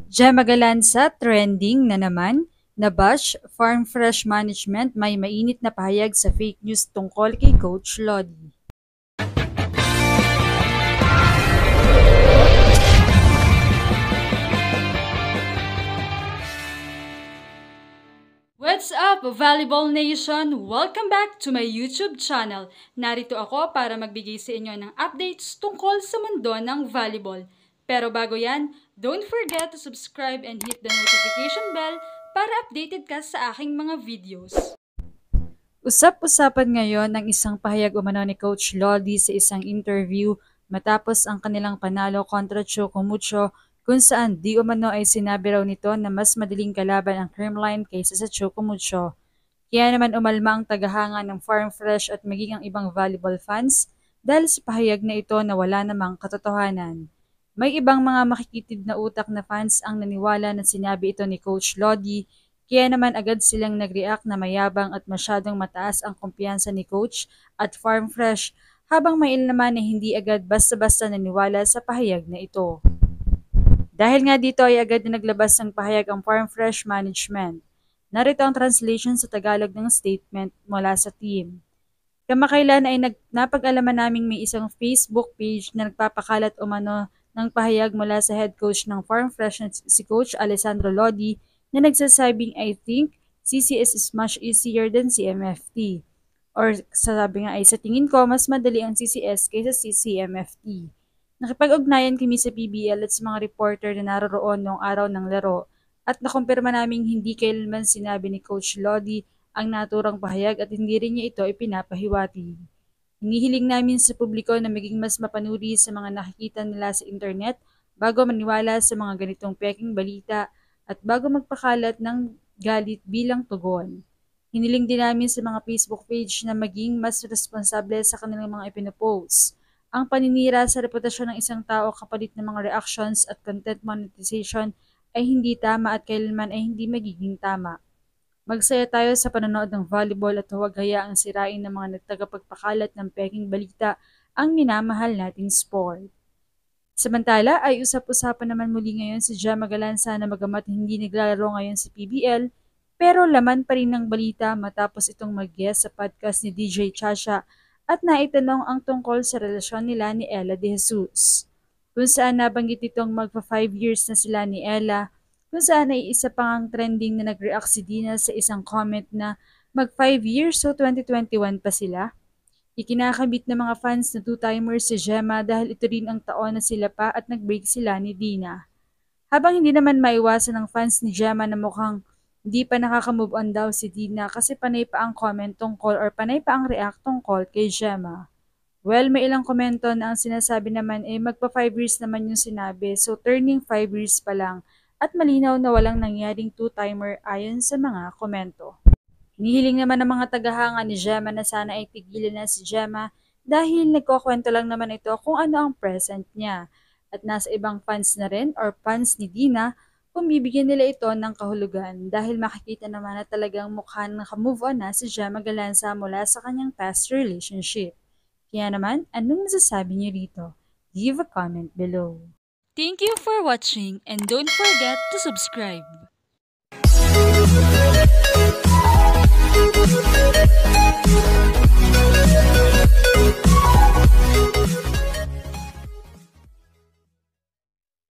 Gemma Galanza, trending na naman, nabash, Farm Fresh Management may mainit na pahayag sa fake news tungkol kay Coach Lodi. What's up, Volleyball Nation? Welcome back to my YouTube channel. Narito ako para magbigay sa inyo ng updates tungkol sa mundo ng volleyball. Pero bago yan, don't forget to subscribe and hit the notification bell para updated ka sa aking mga videos. Usap-usapan ngayon ang isang pahayag umano ni Coach Lodi sa isang interview matapos ang kanilang panalo kontra Choco Mucho, kung saan di umano ay sinabi raw nito na mas madaling kalaban ang Creamline kaysa sa Choco Mucho. Kaya naman umalma ang tagahanga ng Farm Fresh at maging ang ibang volleyball fans dahil sa pahayag na ito na wala namang katotohanan. May ibang mga makikitid na utak na fans ang naniwala na sinabi ito ni Coach Lodi, kaya naman agad silang nag-react na mayabang at masyadong mataas ang kumpiyansa ni Coach at Farm Fresh, habang may ilan naman na hindi agad basta-basta naniwala sa pahayag na ito. Dahil nga dito ay agad na naglabas ng pahayag ang Farm Fresh Management. Narito ang translation sa Tagalog ng statement mula sa team. Kamakailan ay napag-alaman naming may isang Facebook page na nagpapakalat umano ng pahayag mula sa head coach ng Farm Fresh na si Coach Alessandro Lodi na nagsasabing, "I think CCS is much easier than CMFT." Or sabi nga ay, "Sa tingin ko, mas madali ang CCS kaysa CMFT." Nakipag-ugnayan kami sa PBL at sa mga reporter na naroroon noong araw ng laro at nakumpirma naming hindi kailanman sinabi ni Coach Lodi ang naturang pahayag at hindi rin niya ito ipinapahiwatig. Hinihiling namin sa publiko na maging mas mapanuri sa mga nakikita nila sa internet bago maniwala sa mga ganitong peking balita at bago magpakalat ng galit bilang tugon. Hiniling din namin sa mga Facebook page na maging mas responsable sa kanilang mga ipinopost. Ang paninira sa reputasyon ng isang tao kapalit ng mga reactions at content monetization ay hindi tama at kailanman ay hindi magiging tama. Magsaya tayo sa panonood ng volleyball at huwag hayaang sirain ng mga nagtagapagpakalat ng peking balita ang minamahal nating sport. Samantala ay usap-usapan naman muli ngayon si Gemma Galanza na bagamat hindi naglalaro ngayon sa PBL, pero laman pa rin ng balita matapos itong mag-guest sa podcast ni DJ Chacha at naitanong ang tungkol sa relasyon nila ni Ella De Jesus. Kung saan nabanggit itong magpa 5 years na sila ni Ella, kung saan ay isa pang trending na nag-react si Dina sa isang comment na mag 5 years so 2021 pa sila. Ikinakabit ng mga fans na two-timers si Gemma dahil ito rin ang taon na sila pa at nag-break sila ni Dina. Habang hindi naman maiwasan ng fans ni Gemma na mukhang di pa nakaka-move on daw si Dina kasi panay pa ang comment tungkol or panay pa ang react tungkol kay Gemma. Well, may ilang komento na ang sinasabi naman magpa 5 years naman yung sinabi, so turning 5 years pa lang at malinaw na walang nangyaring two-timer ayon sa mga komento. Hinihiling naman ng mga tagahanga ni Gemma na sana ay tigilan na si Gemma dahil nagkukwento lang naman ito kung ano ang present niya at nasa ibang fans na rin or fans ni Dina kung bibigyan nila ito ng kahulugan dahil makikita naman na talagang mukhang naka-move on na si Gemma Galanza mula sa kanyang past relationship. Kaya naman, anong masasabi niyo rito? Leave a comment below. Thank you for watching and don't forget to subscribe.